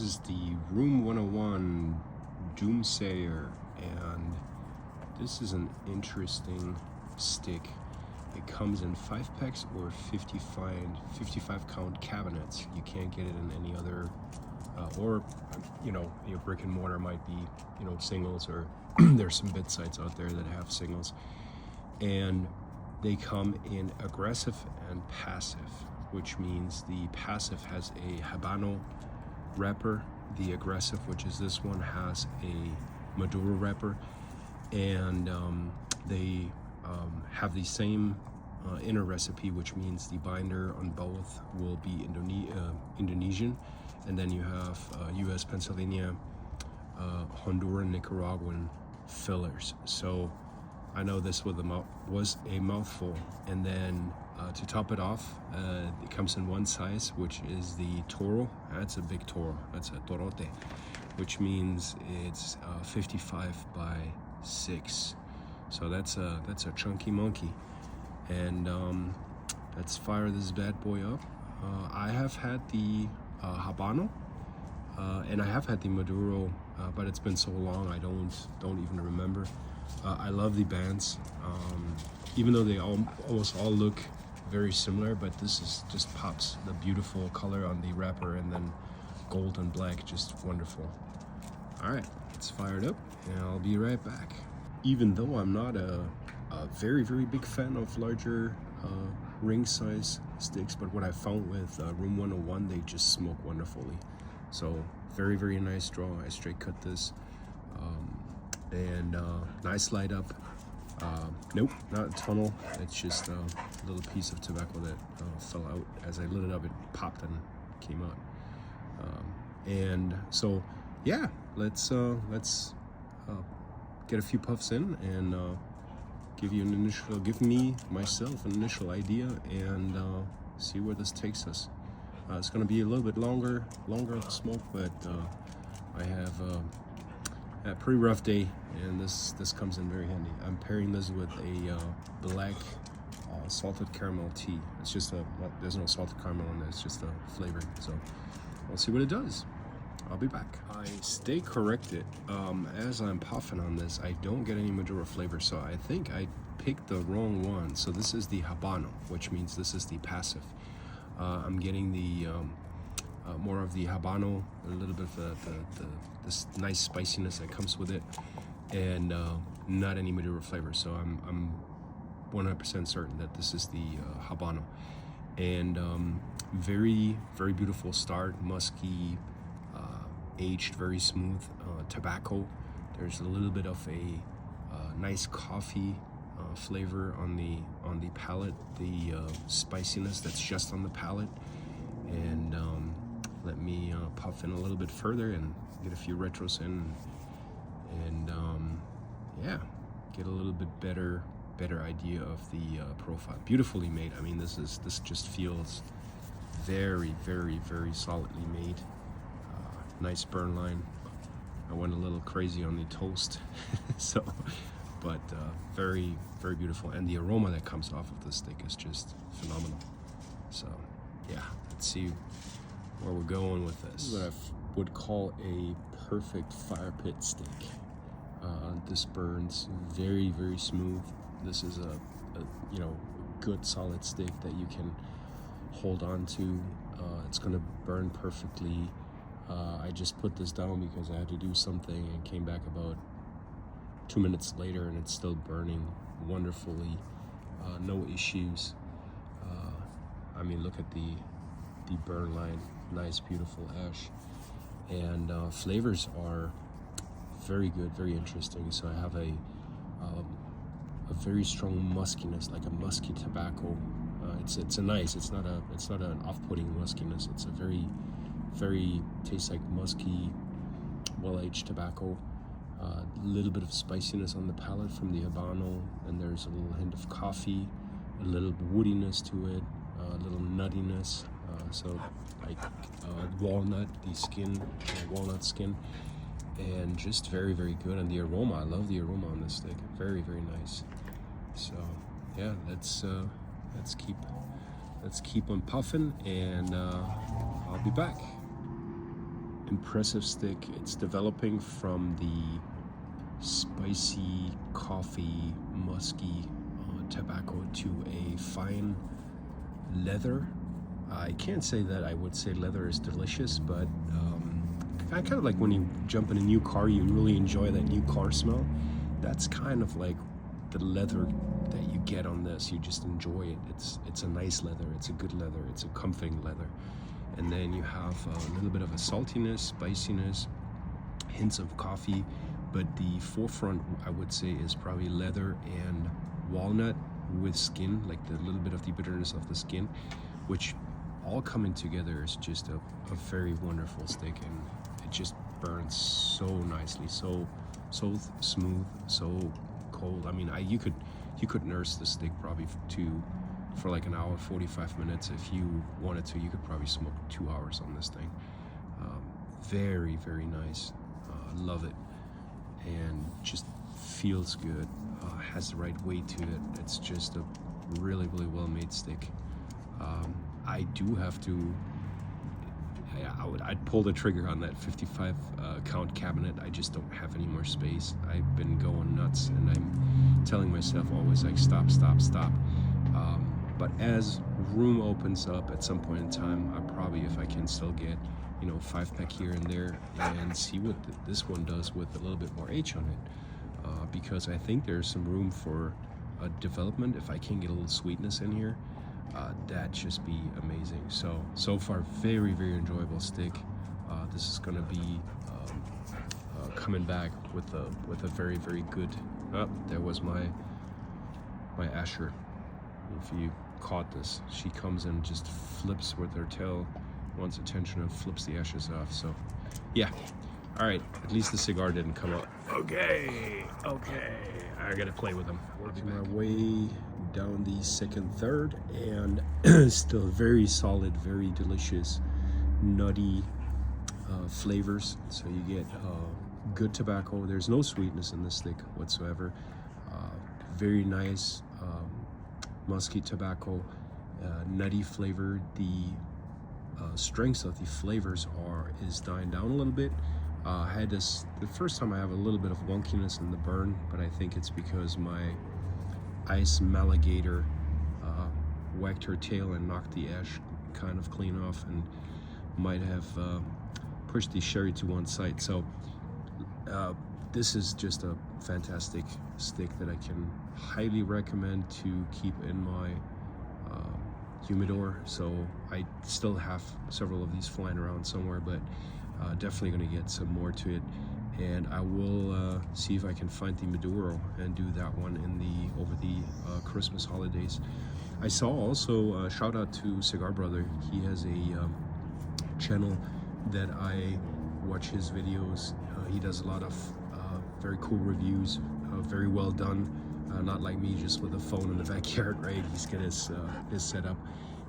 is the Room 101 Doomsayer, and this is an interesting stick. It comes in 5 packs or 55 count cabinets. You can't get it in any other, or your brick and mortar might be singles, or there's some bit sites out there that have singles, and they come in aggressive and passive, which means the passive has a Habano wrapper. The aggressive, which is this one, has a Maduro wrapper, and they have the same inner recipe, which means the binder on both will be Indonesian, and then you have US, Pennsylvania, Honduran, Nicaraguan fillers. So I know this was a mouthful, and then to top it off, it comes in one size, which is the Toro. That's a big Toro. That's a Torote, which means it's 55 by 6. So that's a chunky monkey, and let's fire this bad boy up. I have had the Habano, and I have had the Maduro, but it's been so long I don't even remember. I love the bands, even though they almost all look very similar, but this is just pops. The beautiful color on the wrapper, and then gold and black, just wonderful. All right, let's fire it up, and I'll be right back. Even though I'm not a very big fan of larger ring size sticks, but what I found with Room 101, they just smoke wonderfully. So very nice draw. I straight cut this, and nice light up. Nope, not a tunnel. It's just a little piece of tobacco that fell out. As I lit it up, it popped and came out. And so yeah, let's get a few puffs in, and give me myself an initial idea, and see where this takes us. It's going to be a little bit longer of smoke, but I have a pretty rough day, and this comes in very handy. I'm pairing this with a black salted caramel tea. It's just there's no salted caramel in it, it's just a flavor. So we'll see what it does. I'll be back. I stay corrected. As I'm puffing on this, I don't get any Maduro flavor, so I think I picked the wrong one. So this is the Habano, which means this is the passive. I'm getting the more of the Habano, a little bit of this nice spiciness that comes with it, and not any Maduro flavor. So I'm 100% certain that this is the Habano, and very beautiful start, musky, aged very smooth tobacco. There's a little bit of a nice coffee flavor on the palate, the spiciness that's just on the palate, and let me puff in a little bit further and get a few retros in, and yeah, get a little bit better idea of the profile. Beautifully made. I mean, this just feels very solidly made. Nice burn line. I went a little crazy on the toast, so, but very beautiful, and the aroma that comes off of this stick is just phenomenal. So yeah, let's see where we're going with this. What I would call a perfect fire pit stick. This burns very smooth. This is a good solid stick that you can hold on to. It's gonna burn perfectly. I just put this down because I had to do something, and came back about 2 minutes later, and it's still burning wonderfully. No issues. I mean, look at the burn line. Nice, beautiful ash, and flavors are very good, very interesting. So I have a very strong muskiness, like a musky tobacco. It's not an off-putting muskiness. It's a very tastes like musky, well-aged tobacco. A little bit of spiciness on the palate from the Habano, and there's a little hint of coffee, a little woodiness to it, a little nuttiness. So like walnut, walnut skin, and just very good. And the aroma, I love the aroma on this stick. Very nice. So yeah, let's keep on puffing, and I'll be back. impressive stick. It's developing from the spicy coffee musky tobacco to a fine leather. I can't say that I would say leather is delicious, but kind of like when you jump in a new car, you really enjoy that new car smell. That's kind of like the leather that you get on this. You just enjoy it. It's a nice leather. It's a good leather. It's a comforting leather. And then you have a little bit of a saltiness, spiciness, hints of coffee, but the forefront, I would say, is probably leather and walnut with skin, like the little bit of the bitterness of the skin, which all coming together is just a very wonderful stick, and it just burns so nicely, so smooth, so cold. I mean, you could nurse the stick probably for like an hour, 45 minutes. If you wanted to, you could probably smoke 2 hours on this thing. Very, very nice. Love it. And just feels good. Has the right weight to it. It's just a really, really well made stick. I do have to, I'd pull the trigger on that 55 count cabinet. I just don't have any more space. I've been going nuts, and I'm telling myself always like stop. But as room opens up at some point in time, I probably, if I can still get, 5-pack here and there, and see what this one does with a little bit more H on it, because I think there's some room for development. If I can get a little sweetness in here, that'd just be amazing. So far, very, very enjoyable stick. This is gonna be coming back with a very, very good. There was my Asher. If you caught this, she comes and just flips with her tail, wants attention, and flips the ashes off. So yeah, all right, at least the cigar didn't come up. Okay, I gotta play with them. Working my way down the second third, and still very solid, very delicious, nutty flavors. So you get good tobacco. There's no sweetness in this stick whatsoever. Very nice musky tobacco, nutty flavor. The strengths of the flavors is dying down a little bit. I had this the first time. I have a little bit of wonkiness in the burn, but I think it's because my ice Maligator whacked her tail and knocked the ash kind of clean off, and might have pushed the sherry to one side. So this is just a fantastic stick that I can highly recommend to keep in my humidor. So I still have several of these flying around somewhere, but definitely going to get some more to it, and I will see if I can find the Maduro and do that one over the Christmas holidays. I saw also shout out to Cigar Brother. He has a channel that I watch his videos. He does a lot of very cool reviews, very well done. Not like me, just with a phone in the backyard, right? He's got his setup,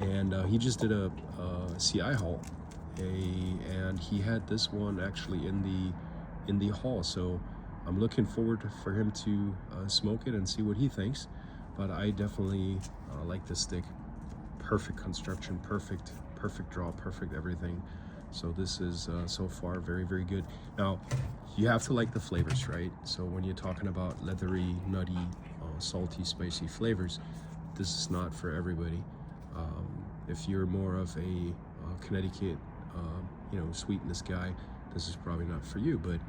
and he just did a CI haul, and he had this one actually in the haul. So I'm looking forward for him to smoke it and see what he thinks. But I definitely like this stick. Perfect construction, perfect draw, perfect everything. So this is so far very, very good. Now you have to like the flavors, right? So when you're talking about leathery, nutty, salty, spicy flavors, this is not for everybody. If you're more of a Connecticut sweetness guy, this is probably not for you. But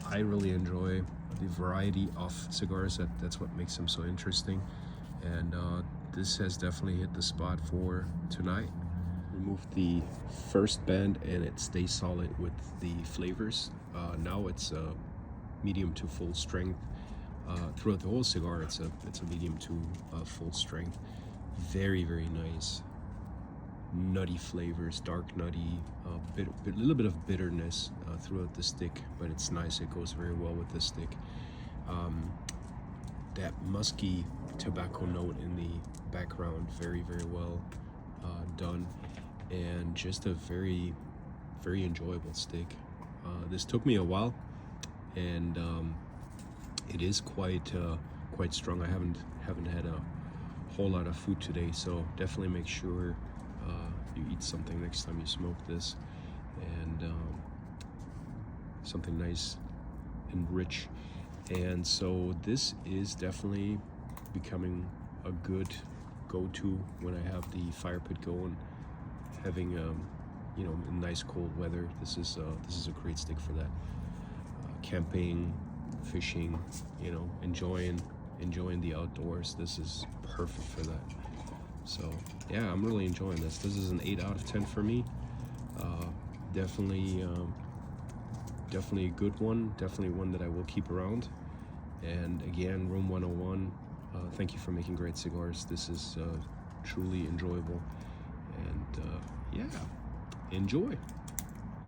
I really enjoy the variety of cigars. That's what makes them so interesting, and this has definitely hit the spot for tonight. Remove the first band and it stays solid with the flavors. Now it's a medium to full strength. Throughout the whole cigar, it's a medium to full strength. Very, very nice nutty flavors, dark nutty, a little bit of bitterness throughout the stick, but it's nice. It goes very well with the stick. That musky tobacco note in the background, very, very well done, and just a very, very enjoyable stick. This took me a while, and it is quite strong. I haven't had a whole lot of food today, so definitely make sure you eat something next time you smoke this. And something nice and rich. And so this is definitely becoming a good go-to when I have the fire pit going, having you know, in nice cold weather. This is a great stick for that. Camping, fishing, you know, enjoying the outdoors. This is perfect for that. So yeah, I'm really enjoying this. This is an 8 out of 10 for me. Definitely a good one. Definitely one that I will keep around. And again, Room 101, thank you for making great cigars. This is truly enjoyable. And yeah, enjoy.